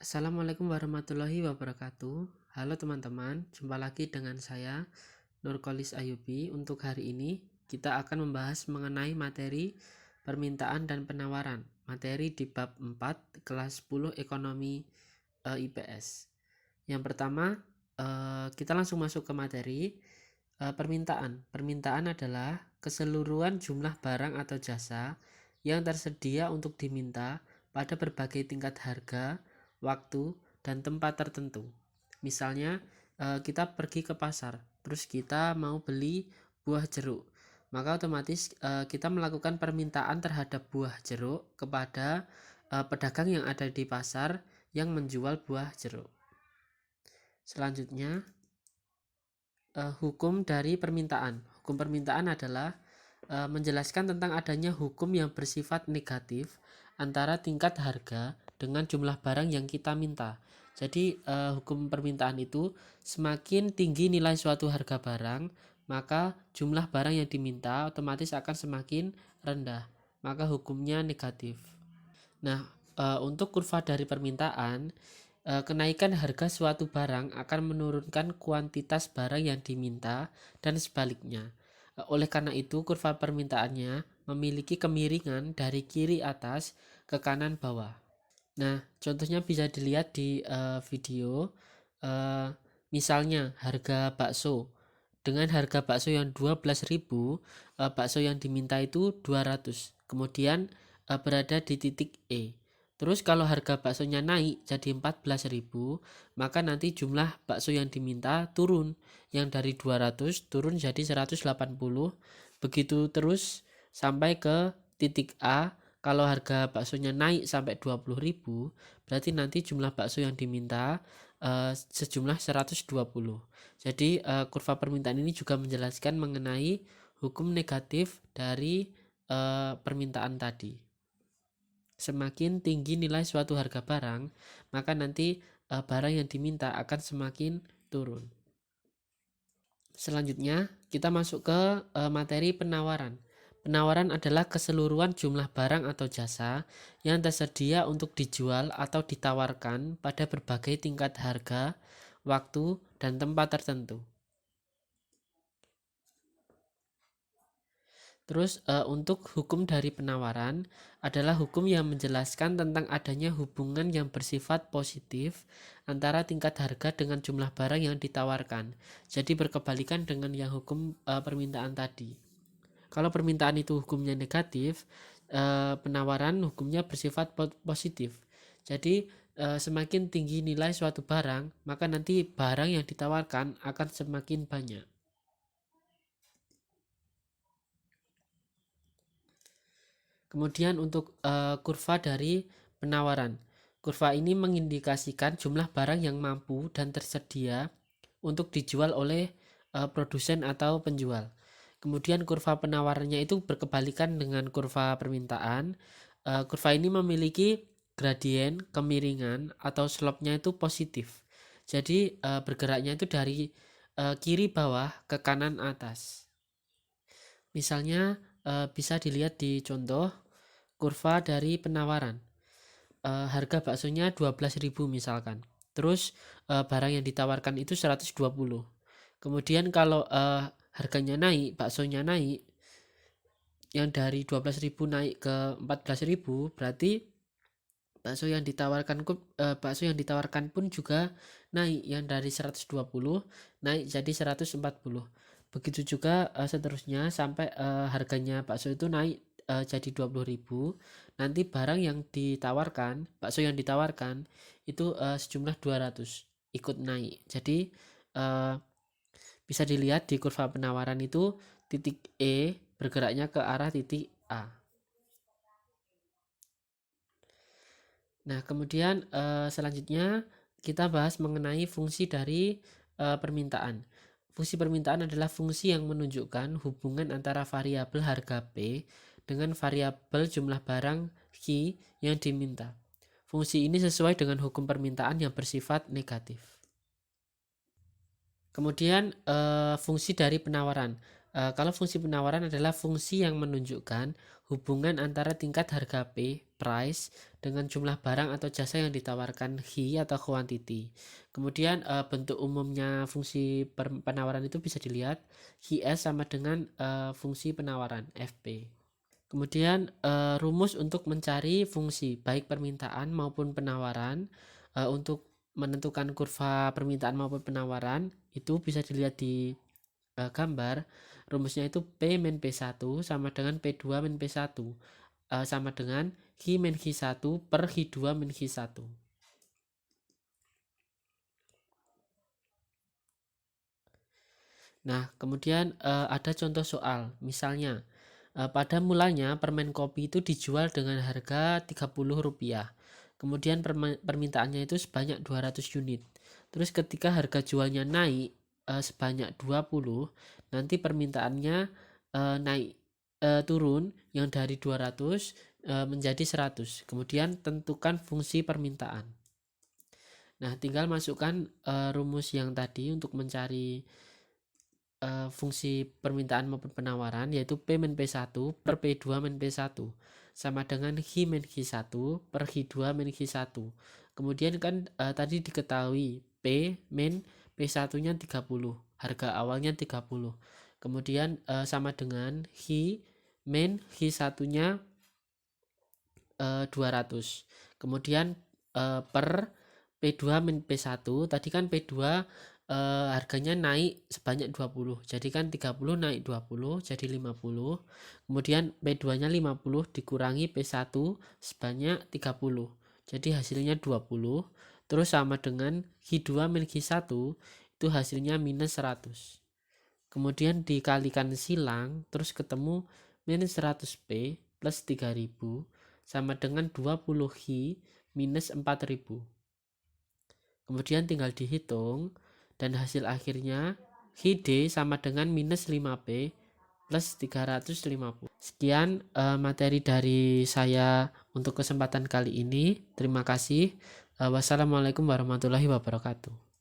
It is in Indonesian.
Assalamualaikum warahmatullahi wabarakatuh. Halo teman-teman, jumpa lagi dengan saya Nurkolis Ayubi. Untuk hari ini kita akan membahas mengenai materi permintaan dan penawaran. Materi di bab 4 kelas 10 ekonomi IPS. Yang pertama, kita langsung masuk ke materi permintaan. Permintaan adalah keseluruhan jumlah barang atau jasa yang tersedia untuk diminta pada berbagai tingkat harga, waktu, dan tempat tertentu. Misalnya, kita pergi ke pasar, terus kita mau beli buah jeruk, maka otomatis kita melakukan permintaan terhadap buah jeruk kepada pedagang yang ada di pasar yang menjual buah jeruk. Selanjutnya, hukum dari permintaan. Hukum permintaan adalah menjelaskan tentang adanya hukum yang bersifat negatif antara tingkat harga dengan jumlah barang yang kita minta. Jadi hukum permintaan itu semakin tinggi nilai suatu harga barang, maka jumlah barang yang diminta otomatis akan semakin rendah. Maka hukumnya negatif. Nah, untuk kurva dari permintaan, kenaikan harga suatu barang akan menurunkan kuantitas barang yang diminta dan sebaliknya. Oleh karena itu, kurva permintaannya memiliki kemiringan dari kiri atas ke kanan bawah. Nah, contohnya bisa dilihat di video. Misalnya harga bakso. Dengan harga bakso yang 12.000, bakso yang diminta itu 200. Kemudian berada di titik E. Terus kalau harga baksonya naik jadi 14.000, maka nanti jumlah bakso yang diminta turun. Yang dari 200 turun jadi 180. Begitu terus sampai ke titik A. Kalau harga baksonya naik sampai 20.000, berarti nanti jumlah bakso yang diminta sejumlah 120. Jadi kurva permintaan ini juga menjelaskan mengenai hukum negatif dari permintaan tadi. Semakin tinggi nilai suatu harga barang, maka nanti barang yang diminta akan semakin turun. Selanjutnya, kita masuk ke materi penawaran. Penawaran adalah keseluruhan jumlah barang atau jasa yang tersedia untuk dijual atau ditawarkan pada berbagai tingkat harga, waktu, dan tempat tertentu. Terus untuk hukum dari penawaran adalah hukum yang menjelaskan tentang adanya hubungan yang bersifat positif antara tingkat harga dengan jumlah barang yang ditawarkan. Jadi berkebalikan dengan yang hukum permintaan tadi. Kalau permintaan itu hukumnya negatif, penawaran hukumnya bersifat positif. Jadi semakin tinggi nilai suatu barang, maka nanti barang yang ditawarkan akan semakin banyak. Kemudian untuk kurva dari penawaran. Kurva ini mengindikasikan jumlah barang yang mampu dan tersedia untuk dijual oleh produsen atau penjual. Kemudian kurva penawarannya itu berkebalikan dengan kurva permintaan. Kurva ini memiliki gradien kemiringan atau slope-nya itu positif. Jadi bergeraknya itu dari kiri bawah ke kanan atas. Misalnya bisa dilihat di contoh kurva dari penawaran. Harga baksonya 12.000 misalkan. Terus barang yang ditawarkan itu 120. Kemudian kalau harganya naik, baksonya naik, yang dari 12.000 naik ke 14.000, berarti bakso yang ditawarkan pun juga naik, yang dari 120 naik jadi 140. Begitu juga seterusnya sampai harganya bakso itu naik jadi 20.000. Nanti barang yang ditawarkan, bakso yang ditawarkan itu sejumlah 200 ikut naik. Jadi bisa dilihat di kurva penawaran itu titik E bergeraknya ke arah titik A. Nah, kemudian selanjutnya kita bahas mengenai fungsi dari permintaan. Fungsi permintaan adalah fungsi yang menunjukkan hubungan antara variabel harga P dengan variabel jumlah barang Q yang diminta. Fungsi ini sesuai dengan hukum permintaan yang bersifat negatif. Kemudian fungsi dari penawaran. Kalau fungsi penawaran adalah fungsi yang menunjukkan hubungan antara tingkat harga P, price, dengan jumlah barang atau jasa yang ditawarkan H atau quantity. Kemudian bentuk umumnya fungsi penawaran itu bisa dilihat HS sama dengan fungsi penawaran FP. Kemudian rumus untuk mencari fungsi baik permintaan maupun penawaran untuk menentukan kurva permintaan maupun penawaran itu bisa dilihat di gambar. Rumusnya itu P min P1 sama dengan P2 min P1 sama dengan H min H1 per H2 min H1. Nah, kemudian ada contoh soal. Misalnya, pada mulanya permen kopi itu dijual dengan harga Rp30. Kemudian permintaannya itu sebanyak 200 unit. Terus ketika harga jualnya naik sebanyak 20, nanti permintaannya naik turun yang dari 200 menjadi 100. Kemudian tentukan fungsi permintaan. Nah, tinggal masukkan rumus yang tadi untuk mencari fungsi permintaan maupun penawaran, yaitu P min P1 per P2 min P1 sama dengan H min H1 per H2 min H1. Kemudian kan tadi diketahui P min P1 nya 30, harga awalnya 30. Kemudian sama dengan H min H1 nya 200. Kemudian per P2 min P1, tadi kan P2 harganya naik sebanyak 20. Jadi kan 30 naik 20 jadi 50. Kemudian P2 nya 50 dikurangi P1 sebanyak 30. Jadi hasilnya 20. Terus sama dengan H2 min H1 itu hasilnya minus 100. Kemudian dikalikan silang terus ketemu minus 100P plus 3000 sama dengan 20H minus 4000. Kemudian tinggal dihitung dan hasil akhirnya HD sama dengan minus 5P plus 350. Sekian materi dari saya untuk kesempatan kali ini. Terima kasih. Wassalamualaikum warahmatullahi wabarakatuh.